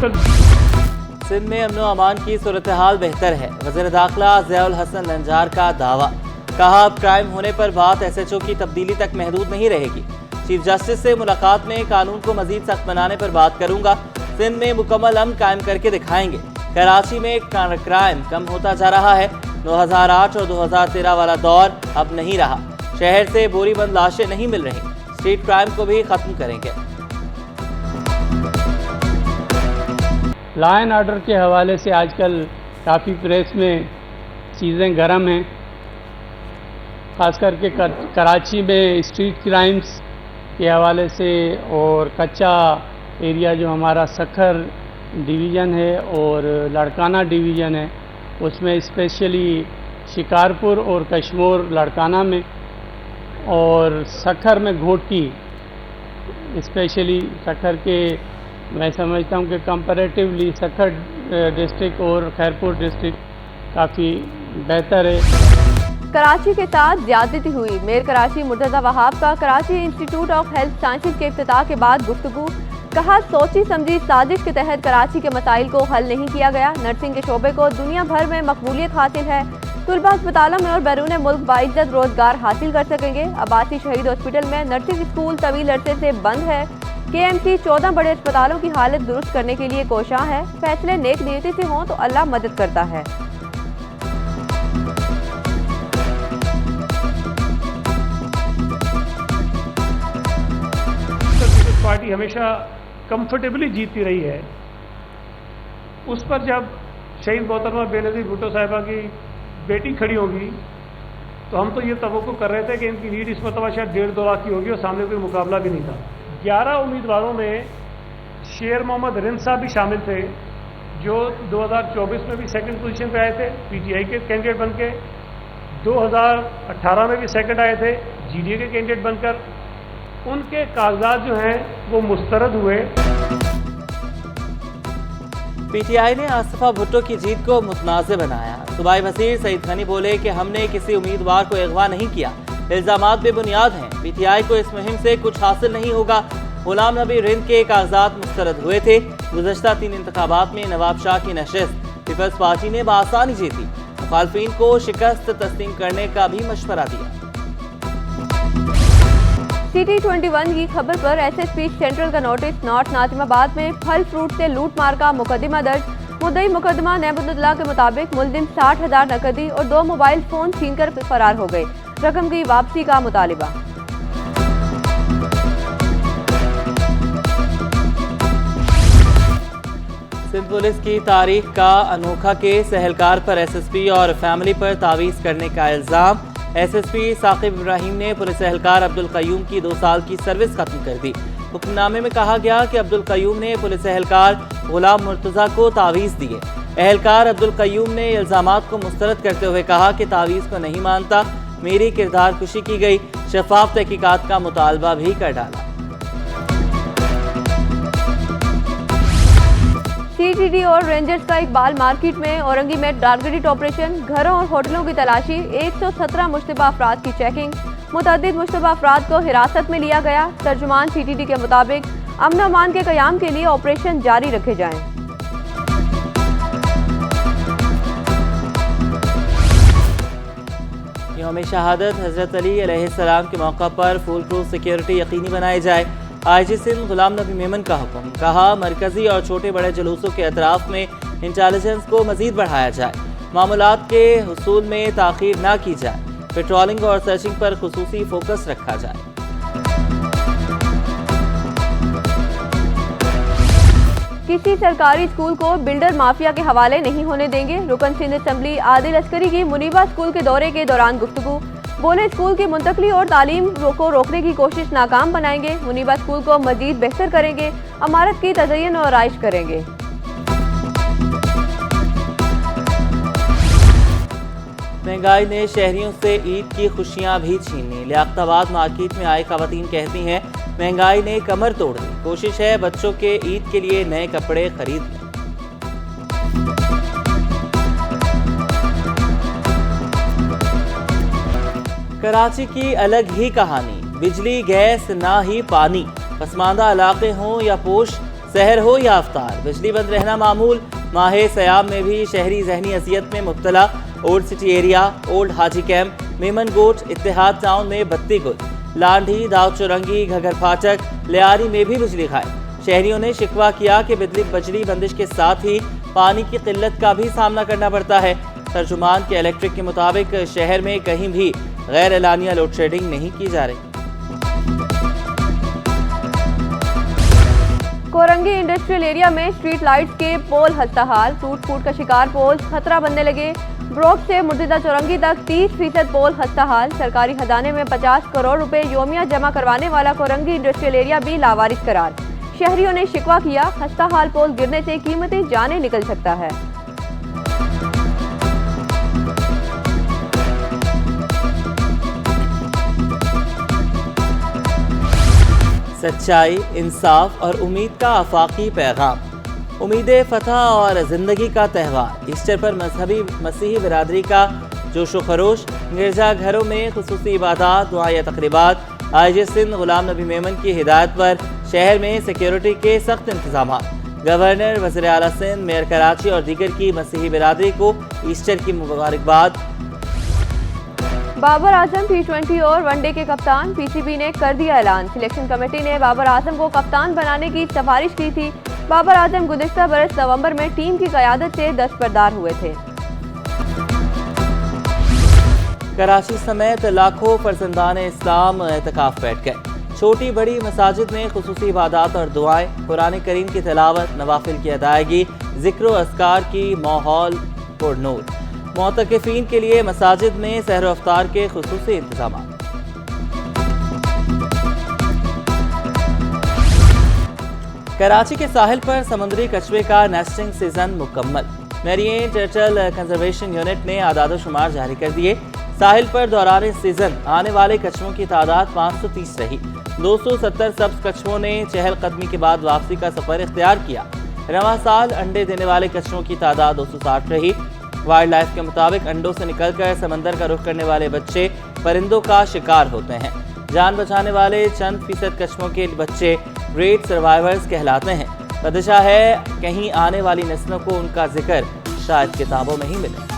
मुश्किल। सिंध में अमन अमान की सूरत हाल बेहतर है। वज़ीर दाखिला ज़ियाउल हसन लंजार का दावा। कहा अब क्राइम होने पर बात SHO की तब्दीली तक महदूद नहीं रहेगी। चीफ जस्टिस से मुलाकात में कानून को मजीद सख्त बनाने पर बात करूंगा। सिंध में मुकम्मल अमन कायम करके दिखाएंगे। कराची में क्राइम कम होता जा रहा है। 2008 और 2013 वाला दौर अब नहीं रहा। शहर से बोरीबंद लाशें नहीं मिल रही। स्ट्रीट क्राइम को भी खत्म करेंगे। लॉ एंड ऑर्डर के हवाले से आजकल काफ़ी प्रेस में चीज़ें गर्म हैं, ख़ास करके कराची में स्ट्रीट क्राइम्स के हवाले से। और कच्चा एरिया जो हमारा सखर डिवीज़न है और लड़काना डिवीज़न है, उसमें स्पेशली शिकारपुर और कश्मोर लड़काना में, और सखर में घोटी स्पेशली सखर के, मैं समझता हूँ कि कंपैरेटिवली सखर डिस्ट्रिक्ट और खैरपुर डिस्ट्रिक्ट काफ़ी बेहतर है। कराची के साथ ज्यादती हुई। मेयर कराची मुर्तज़ा वहाब का Karachi institute of health sciences के इफ्तिताह के बाद गुफ्तगू। कहा सोची समझी साजिश के तहत कराची के मसाइल को हल नहीं किया गया। नर्सिंग के शोबे को दुनिया भर में मकबूलियत हासिल है। तुलबा अस्पतालों में और बैरून मुल्क बाइज्जत रोजगार हासिल कर सकेंगे। अब्बासी शहीद हॉस्पिटल में नर्सिंग स्कूल तवील अरसे से बंद है। KMC 14 बड़े अस्पतालों की हालत दुरुस्त करने के लिए कोशां है। फैसले नेक नीयती से हों तो अल्लाह मदद करता है। पार्टी हमेशा कंफर्टेबली जीतती रही है। उस पर जब शहीद मोहतरमा बेनज़ीर भुट्टो साहिबा की बेटी खड़ी होगी तो हम तो ये तवक्को कर रहे थे कि इनकी लीड इस मरतबा शायद 1.5-2 लाख की होगी और सामने कोई मुकाबला भी नहीं था। 11 उम्मीदवारों में शेर मोहम्मद रिंद साहब भी शामिल थे, जो 2024 में भी सेकंड पोजीशन पे आए थे PTI के कैंडिडेट बनके। 2018 में भी सेकंड आए थे GDA के कैंडिडेट बनकर। उनके कागजात जो हैं वो मुस्तरद हुए। PTI ने आसिफा भुट्टो की जीत को मुतनाज़ बनाया। सूबाई वज़ीर सईद गनी बोले कि हमने किसी उम्मीदवार को अगवा नहीं किया, इल्ज़ामात बेबुनियाद हैं। PTI को इस मुहिम से कुछ हासिल नहीं होगा। गुलाम नबी रिंद के कागजात मुस्तरद हुए थे। गुज़श्ता 3 इंतखाबात में नवाब शाह की नशिस्त पीपल्स पार्टी ने बआसानी जीती। मुखालफिन को शिकस्त तस्लीम करने का भी मशवरा दिया। CT21 की खबर पर SSP सेंट्रल का नोटिस। नॉर्थ नाजिमाबाद में फल फ्रूट से लूट मार का मुकदमा दर्ज। मुद्दई मुकदमा नेबुल्लाह के मुताबिक मुलजिम 60,000 नकदी और 2 मोबाइल फोन छीनकर फरार हो गए। रकम की वापसी का मुतालिबा। सिंध पुलिस की तारीख का अनोखा केस। एहलकार पर SSP और फैमिली पर तावीज़ करने का इल्ज़ाम। SSP साकिब इब्राहिम ने पुलिस एहलकार अब्दुल क़य्यूम की 2 साल की सर्विस खत्म कर दी। हुक्मनामे में कहा गया कि अब्दुल क़य्यूम ने पुलिस एहलकार गुलाम मुर्तज़ा को तावीज़ दिए। एहलकार अब्दुल क़य्यूम ने इल्ज़ामात को मुस्तरद करते हुए कहा कि तावीज़ को नहीं मानता, मेरी किरदार कुशी की गई। शफाफ तहकीकात का मुतालबा भी कर डाला। CTD और रेंजर्स का इकबाल मार्केट में औरंगी में टारगेटेड ऑपरेशन। घरों और होटलों की तलाशी। 117 मुश्तबा अफराद की चेकिंग। मुतअद्दिद मुश्तबा अफराद को हिरासत में लिया गया। तर्जुमान CTD के मुताबिक अमन अमान के क़याम के लिए ऑपरेशन जारी रखे जाएं। यौम शहादत हज़रत अली अलैहिस्सलाम के मौका पर फुल प्रूफ सिक्योरिटी यकीनी बनाई जाए। IG सिंध गुलाम नबी मेमन का हुक्म। कहा मरकजी और छोटे बड़े जुलूसों के अतराफ में इंटेलिजेंस को मजीद बढ़ाया जाए। मामूलात के हुसूल में ताख़ीर न की जाए। पेट्रोलिंग और सर्चिंग पर खुसूसी फोकस रखा जाए। किसी सरकारी स्कूल को बिल्डर माफिया के हवाले नहीं होने देंगे। रुकन सिंध असम्बली आदिल अस्करी की मुनीबा स्कूल के दौरे के दौरान गुफ्तगू। बोले स्कूल की मुंतकली और तालीम को रोकने की कोशिश नाकाम बनाएंगे। मुनीबा स्कूल को मजीद बेहतर करेंगे। इमारत की तज़य्युन और आराइश करेंगे। महंगाई ने शहरियों से ईद की खुशियां भी छीन ली। लियाकताबाद मार्केट में आई खवातीन कहती हैं महंगाई ने कमर तोड़ दी। कोशिश है बच्चों के ईद के लिए नए कपड़े खरीद लें। कराची की अलग ही कहानी। बिजली गैस ना ही पानी। पसमानदा इलाके हों या पोश, सहर हो या अफ्तार, बिजली बंद रहना मामूल। माहे सयाम में भी शहरी जहनी अजियत में मुब्तला। ओल्ड सिटी एरिया, ओल्ड हाजी कैंप, मेमन गोट, इत्तेहाद टाउन में बत्ती गुल। लांढी, दाऊद चौरंगी, घगर फाटक, लियारी में भी बिजली गायब। शहरियों ने शिकवा किया कि बिजली बंदिश के साथ ही पानी की किल्लत का भी सामना करना पड़ता है। तर्जुमान के इलेक्ट्रिक के मुताबिक शहर में कहीं भी गैर एलानिया लोड शेडिंग नहीं की जा रही। कोरंगी इंडस्ट्रियल एरिया में स्ट्रीट लाइट्स के पोल हस्ताहाल, टूट फूट का शिकार पोल, खतरा बनने लगे। ब्रोक से मुर्तजा चौरंगी तक 30% पोल हस्ताहाल। सरकारी खजाने में 50 करोड़ रुपए योमिया जमा करवाने वाला कोरंगी इंडस्ट्रियल एरिया भी लावारिस करार। शहरियों ने शिकवा किया, खस्ताहाल पोल गिरने से कीमती जाने निकल सकता है। सच्चाई, इंसाफ और उम्मीद का आफाकी पैगाम। उम्मीद फतह और ज़िंदगी का त्यौहार ईस्टर पर मजहबी मसीही बिरादरी का जोश व खरोश। गिरजा घरों में खुसूसी इबादत, दुआ या तकरीबात। IG सिंध गुलाम नबी मेमन की हिदायत पर शहर में सिक्योरिटी के सख्त इंतजाम। गवर्नर, वज़ीर आला सिंध, मेयर कराची और दीगर की मसीही बिरादरी को ईस्टर की मुबारकबाद। बाबर आजम T20 और वनडे के कप्तान, PCB ने कर दिया ऐलान। सिलेक्शन कमेटी ने बाबर आजम को कप्तान बनाने की सिफारिश की थी। बाबर आजम गुज़िश्ता बरस नवंबर में टीम की क़यादत से दस्तबरदार हुए थे। कराची समेत लाखों फर्जंदान इस्लाम एतकाफ बैठ गए। छोटी बड़ी मसाजिद में खुसूसी इबादत और दुआएं, कुरान करीम की तिलावत, नवाफिल की अदायगी, जिक्र व अस्कार की माहौल पुरनूर। मुतकिफीन के लिए मसाजिद में सहर व अफ्तार के खुसूसी इंतजाम। कराची के साहिल पर समुद्री कछुए का नेस्टिंग सीजन मुकम्मल। मेरीन टर्टल कंजर्वेशन यूनिट ने आदाद शुमार जारी कर दिए। साहिल पर दौरान सीजन आने वाले कछुओं की तादाद 530 रही। 270 सब्ज कछुओं ने चहलकदमी के बाद वापसी का सफर इख्तियार किया। रवां साल अंडे देने वाले कछुओं की तादाद 260 रही। वाइल्ड लाइफ के मुताबिक अंडों से निकलकर समंदर का रुख करने वाले बच्चे परिंदों का शिकार होते हैं। जान बचाने वाले चंद फीसद कछुओं के बच्चे ग्रेट सर्वाइवर्स कहलाते हैं। खदशा है कहीं आने वाली नस्लों को उनका जिक्र शायद किताबों में ही मिले।